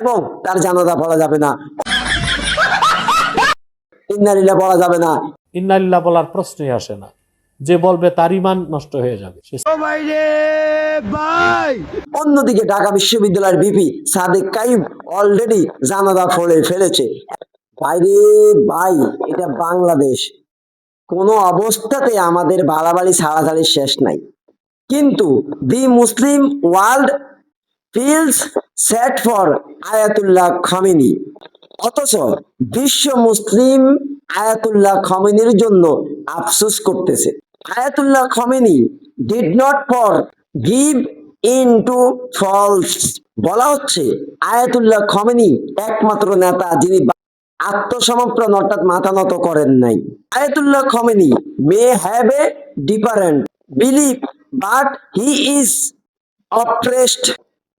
এবং তার জানাজা পড়া যাবে না, ইন্না লিল্লাহ পড়া যাবে না। ইন্নালিল্লাহ বলার প্রশ্নই আসে না। যে বলবে তার ঈমান নষ্ট হয়ে যাবে। অন্যদিকে ঢাকা বিশ্ববিদ্যালয়ের ভিপি সাদেক কাইম অলরেডি জানাজা পড়ে ফেলেছে। ভাইরে ভাই, এটা বাংলাদেশ, কোনো অবস্থাতে আমাদের বাড়াবাড়ি ছাড়াছাড়ির শেষ নাই। কিন্তু the Muslim world feels sad for Ayatollah Khamenei, অথচ বিশ্ব মুসলিম আয়াতুল্লাহ খামেনির জন্য আফসোস করতেছে। Ayatollah Khamenei did not for give in to falls. বলা হচ্ছে আয়াতুল্লাহ খামেনি একমাত্র নেতা যিনি আত্মসমর্পণ অর্থাৎ মাথা নত করেন নাই। Ayatollah Khamenei may have a different believe but he is oppressed.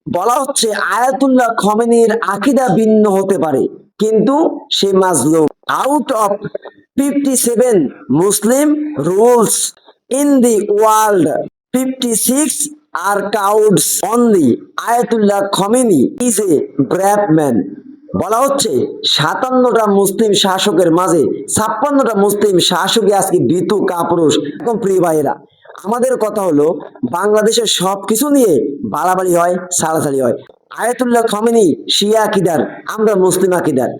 বলা হচ্ছে আয়াতুল্লাহ খামেনির আকীদা ভিন্ন হতে পারে, কিন্তু সে মাজলুম। Out of 57 Muslim rulers in the world, 56 are cowards only. Ayatollah Khamenei is a brave man. বলা হচ্ছে 57টা মুসলিম শাসকের মাঝে 56টা মুসলিম শাসকই আজকে ভীতু কাপুরুষ। এখন প্রিয় ভাইয়েরা, আমাদের কথা হলো বাংলাদেশের সবকিছু নিয়ে বাড়াবাড়ি হয়, ছাড়াছাড়ি হয়। আয়াতুল্লাহ খামেনি শিয়া আকিদার, আমরা মুসলিম আকিদার।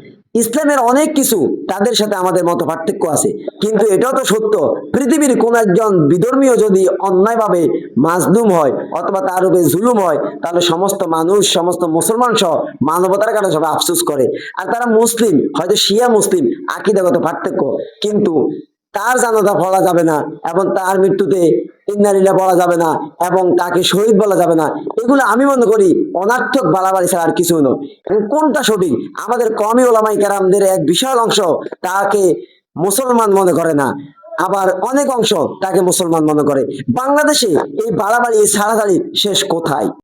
ইসলামের অনেক কিছু তাদের সাথে আমাদের মত পার্থক্য আছে, কিন্তু এটাও তো সত্য, পৃথিবীর কোন একজন বিধর্মীয় যদি অন্যায়ভাবে মাজলুম হয় অথবা তার উপরে জুলুম হয়, তাহলে সমস্ত মানুষ, সমস্ত মুসলমান সহ মানবতার কারণে সবাই আফসোস করে। আর তারা মুসলিম, হয়তো শিয়া মুসলিম, আকিদাগত পার্থক্য, কিন্তু তার জানাজা পড়া যাবে না এবং তার মৃত্যুতে ইন্না লিল্লাহ বলা যাবে না এবং তাকে শহীদ বলা যাবে না। এগুলো আমি মনে করি অনার্থক বাড়াবাড়ি ছাড়া আর কিছু নয়। কোনটা সঠিক? আমাদের কওমি ওলামায়ে কেরামদের এক বিশাল অংশ তাকে মুসলমান মনে করে না, আবার অনেক অংশ তাকে মুসলমান মনে করে। বাংলাদেশে এই বাড়াবাড়ি, এই ছাড়াছাড়ি শেষ কোথায়?